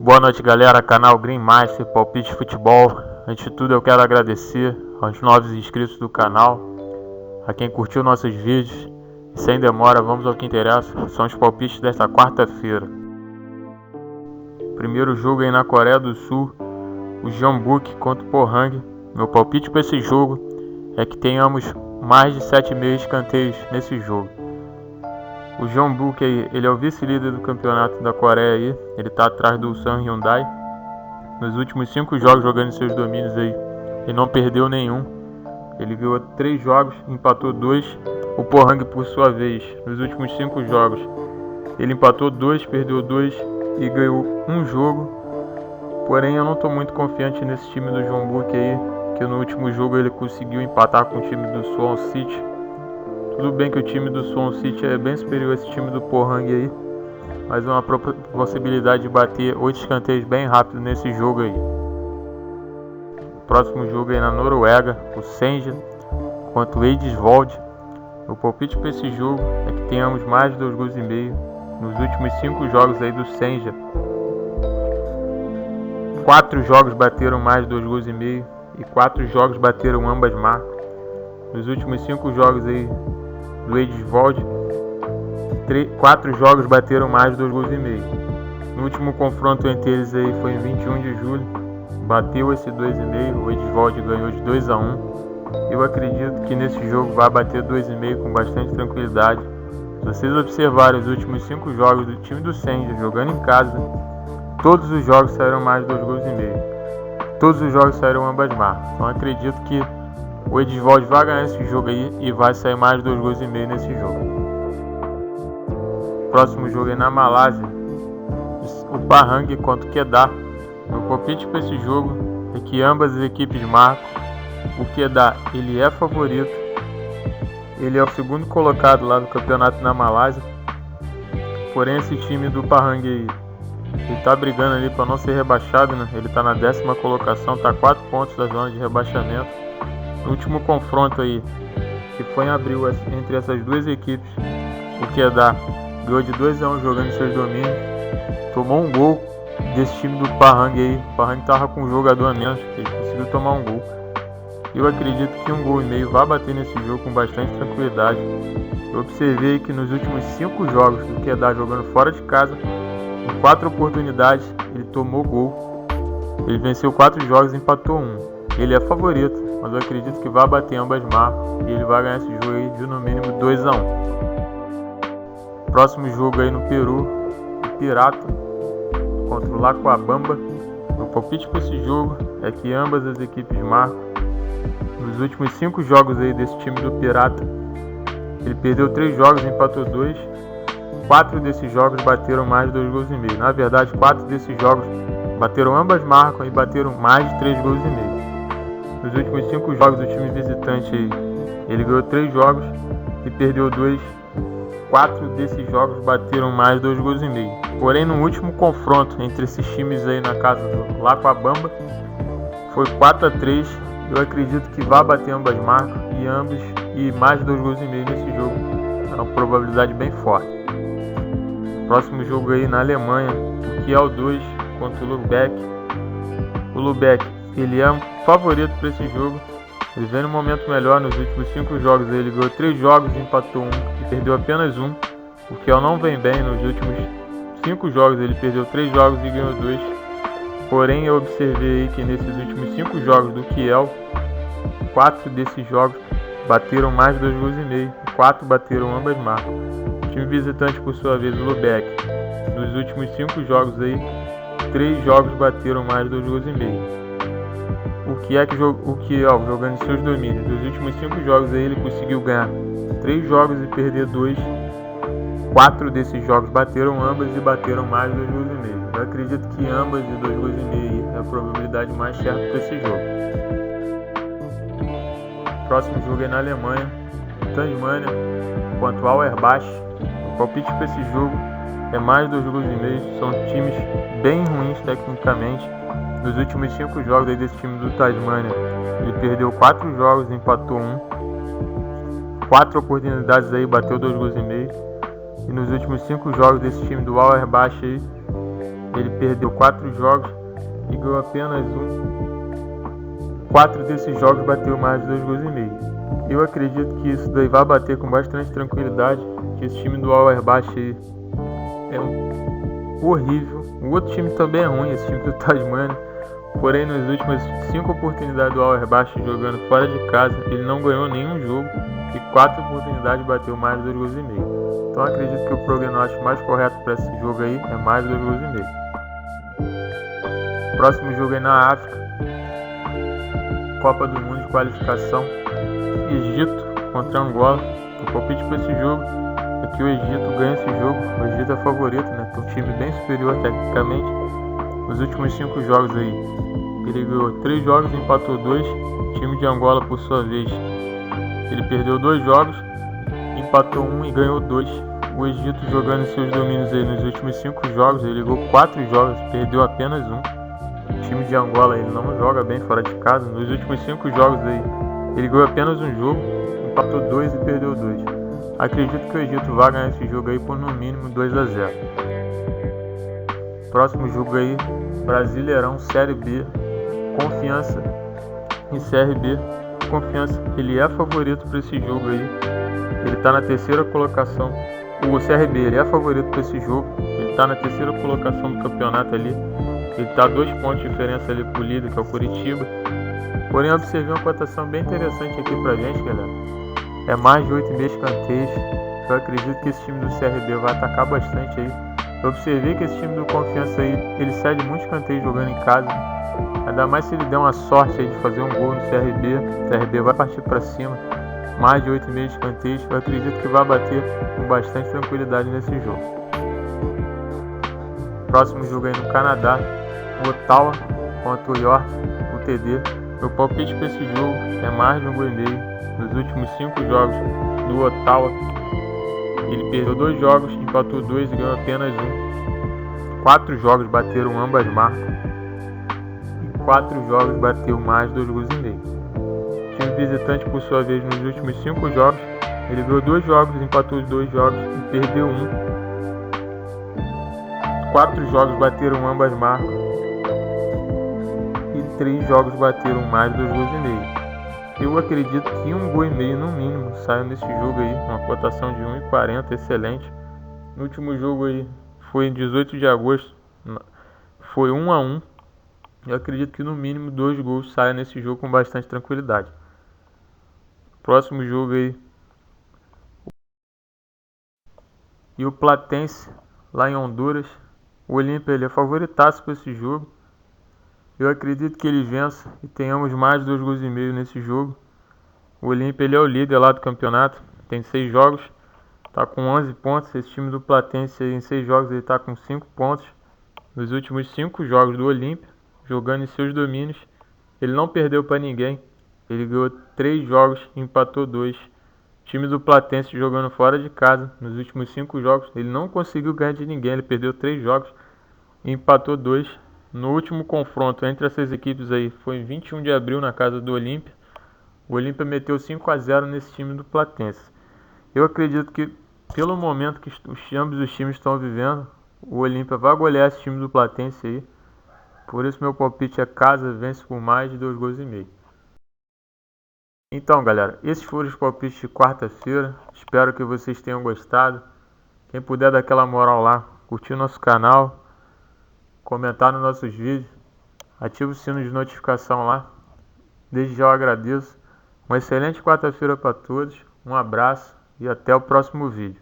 Boa noite, galera, canal Green Master, palpite de futebol. Antes de tudo eu quero agradecer aos novos inscritos do canal, a quem curtiu nossos vídeos. E sem demora, vamos ao que interessa, são os palpites desta quarta-feira. Primeiro jogo aí na Coreia do Sul, o Jeonbuk contra o Pohang. Meu palpite para esse jogo é que tenhamos mais de 7,5 escanteios nesse jogo. O Jeonbuk aí, ele é o vice-líder do campeonato da Coreia aí, ele está atrás do Ulsan Hyundai. Nos últimos 5 jogos jogando em seus domínios aí, ele não perdeu nenhum. Ele ganhou 3 jogos, empatou 2. O Pohang, por sua vez, nos últimos 5 jogos, ele empatou 2, perdeu 2 e ganhou 1 jogo. Porém, eu não estou muito confiante nesse time do Jeonbuk aí, que no último jogo ele conseguiu empatar com o time do Swansea City. Tudo bem que o time do Swansea City é bem superior a esse time do Pohang aí, mas é uma possibilidade de bater 8 escanteios bem rápido nesse jogo aí. Próximo jogo aí na Noruega, o Senja contra o Eidsvold. O palpite para esse jogo é que tenhamos mais de 2,5 gols nos últimos 5 jogos aí do Senja. 4 jogos bateram mais de 2,5 gols e 4 jogos bateram ambas marcas. Nos últimos 5 jogos aí do Eidsvold, 4 jogos bateram mais de 2,5 gols. No último confronto entre eles aí foi em 21 de julho, bateu esse 2,5, o Eidsvold ganhou de 2-1. Eu acredito que nesse jogo vai bater 2,5 com bastante tranquilidade. Se vocês observarem os últimos 5 jogos do time do Senja jogando em casa, todos os jogos saíram mais de 2,5 gols. Todos os jogos saíram ambas marcas. Então acredito que o Eidsvold vai ganhar esse jogo aí e vai sair mais de 2,5 gols nesse jogo. Próximo jogo é na Malásia, o Pahang contra o Kedah. Meu palpite para esse jogo é que ambas as equipes marcam. O Kedah, ele é favorito, ele é o segundo colocado lá no campeonato na Malásia. Porém esse time do Pahang aí, ele tá brigando ali para não ser rebaixado, né? Ele tá na 10ª colocação, tá a 4 pontos da zona de rebaixamento. No último confronto aí, que foi em abril entre essas duas equipes, o Kedah ganhou de 2-1 jogando em seus domínios, tomou um gol desse time do Pahang aí. O Pahang tava com um jogador a menos, ele conseguiu tomar um gol. Eu acredito que 1,5 gols vai bater nesse jogo com bastante tranquilidade. Eu observei que nos últimos 5 jogos do Kedah jogando fora de casa, em 4 oportunidades ele tomou gol. Ele venceu 4 jogos e empatou 1. Ele é favorito, mas eu acredito que vai bater ambas marcas e ele vai ganhar esse jogo aí de no mínimo 2-1. Próximo jogo aí no Peru, o Pirata contra o Lacuabamba. O palpite para esse jogo é que ambas as equipes marcam. Nos últimos 5 jogos aí desse time do Pirata, ele perdeu 3 jogos e empatou 2. 4 desses jogos bateram mais de 2,5 gols. Na verdade, 4 desses jogos bateram ambas marcas e bateram mais de 3,5 gols. Nos últimos 5 jogos do time visitante aí, ele ganhou 3 jogos e perdeu 2. 4 desses jogos bateram mais de 2,5 gols. Porém, no último confronto entre esses times aí na casa do Lacuabamba, foi 4-3. Eu acredito que vai bater ambas marcas e mais de 2,5 gols nesse jogo. É uma probabilidade bem forte. Próximo jogo aí na Alemanha, o Kiel 2 contra o Lübeck. O Lübeck, ele é um favorito para esse jogo. Ele vem no momento melhor. Nos últimos 5 jogos ele ganhou 3 jogos e empatou 1 e perdeu apenas 1. O Kiel não vem bem. Nos últimos 5 jogos ele perdeu 3 jogos e ganhou 2. Porém eu observei aí que nesses últimos 5 jogos do Kiel, 4 desses jogos bateram mais de 2,5 gols e 4 bateram ambas marcas. O time visitante, por sua vez, o Lübeck, nos últimos 5 jogos aí, 3 jogos bateram mais de 2,5 gols. O Kiel, jogando em seus domínios, nos últimos 5 jogos aí, ele conseguiu ganhar 3 jogos e perder 2. 4 desses jogos bateram ambas e bateram mais de 2,5 gols. Eu acredito que ambas de 2,5 gols é a probabilidade mais certa para esse jogo. Próximo jogo é na Alemanha, Tasmânia contra o Auerbach. O palpite para esse jogo é mais de 2,5 gols. São times bem ruins tecnicamente. Nos últimos 5 jogos aí desse time do Tasmânia, ele perdeu 4 jogos e empatou 1. 4 oportunidades aí, bateu 2,5 gols. E nos últimos 5 jogos desse time do Auerbach aí, ele perdeu 4 jogos e ganhou apenas um. 4 desses jogos bateu mais de 2 gols e meio. Eu acredito que isso daí vai bater com bastante tranquilidade, que esse time do Auerbach aí é horrível. O outro time também é ruim, esse time do Tasmania. Porém, nas últimas 5 oportunidades do Auerbach jogando fora de casa, ele não ganhou nenhum jogo e 4 oportunidades bateu mais de 2 gols e meio. Então acredito que o prognóstico mais correto para esse jogo aí é mais de 2 gols e meio. Próximo jogo aí na África, Copa do Mundo de qualificação, Egito contra Angola. O palpite para esse jogo é que o Egito ganha esse jogo. O Egito é favorito, né? Tem um time bem superior tecnicamente. Nos últimos 5 jogos aí, ele ganhou 3 jogos e empatou 2. O time de Angola, por sua vez, ele perdeu 2 jogos, empatou 1 e ganhou 2. O Egito jogando em seus domínios aí nos últimos 5 jogos, ele ganhou 4 jogos, perdeu apenas 1. O time de Angola, ele não joga bem fora de casa. Nos últimos 5 jogos aí, ele ganhou apenas um jogo, empatou 2 e perdeu 2. Acredito que o Egito vai ganhar esse jogo aí por no mínimo 2-0. Próximo jogo aí, Brasileirão Série B, Confiança em CRB. Confiança, ele é favorito para esse jogo aí. Ele está na terceira colocação. O CRB, ele é favorito para esse jogo. Ele está na terceira colocação do campeonato ali. Ele está a 2 pontos de diferença ali pro líder, que é o Curitiba. Porém, eu observei uma cotação bem interessante aqui pra gente, galera. É mais de 8,5 escanteios. Eu acredito que esse time do CRB vai atacar bastante aí. Eu observei que esse time do Confiança aí, ele cede muito escanteio jogando em casa. Ainda mais se ele der uma sorte aí de fazer um gol no CRB. O CRB vai partir para cima. Mais de 8,5 escanteios. Eu acredito que vai bater com bastante tranquilidade nesse jogo. Próximo jogo aí no Canadá, o Ottawa contra o York, o TD. Meu palpite para esse jogo é mais de 1,5 gols. Nos últimos 5 jogos do Ottawa, ele perdeu 2 jogos, empatou 2 e ganhou apenas 1. 4 jogos bateram ambas marcas. E 4 jogos bateu mais de 2,5 gols. O time visitante, por sua vez, nos últimos 5 jogos, ele ganhou 2 jogos, empatou 2 jogos e perdeu 1. 4 jogos bateram ambas marcas. E 3 jogos bateram mais de 2,5 gols. Eu acredito que 1,5 gols no mínimo saia nesse jogo aí, uma cotação de 1,40, excelente. No último jogo aí, foi em 18 de agosto, foi 1-1. Eu acredito que no mínimo 2 gols saia nesse jogo com bastante tranquilidade. Próximo jogo aí, e o Platense, lá em Honduras. O Olímpia, ele é favoritaço para esse jogo. Eu acredito que ele vença e tenhamos mais de 2,5 gols nesse jogo. O Olímpia, ele é o líder lá do campeonato, tem 6 jogos, está com 11 pontos. Esse time do Platense aí, em 6 jogos ele está com 5 pontos. Nos últimos 5 jogos do Olímpia, jogando em seus domínios, ele não perdeu para ninguém. Ele ganhou 3 jogos e empatou 2. O time do Platense jogando fora de casa, nos últimos 5 jogos, ele não conseguiu ganhar de ninguém. Ele perdeu 3 jogos e empatou 2. No último confronto entre essas equipes aí, foi em 21 de abril na casa do Olímpia. O Olímpia meteu 5-0 nesse time do Platense. Eu acredito que, pelo momento que ambos os times estão vivendo, o Olímpia vai golear esse time do Platense aí. Por isso meu palpite é casa vence por mais de 2,5 gols. Então, galera, esses foram os palpites de quarta-feira. Espero que vocês tenham gostado. Quem puder dar aquela moral lá, curtir o nosso canal, comentar nos nossos vídeos, ativa o sino de notificação lá. Desde já eu agradeço. Uma excelente quarta-feira para todos, um abraço e até o próximo vídeo.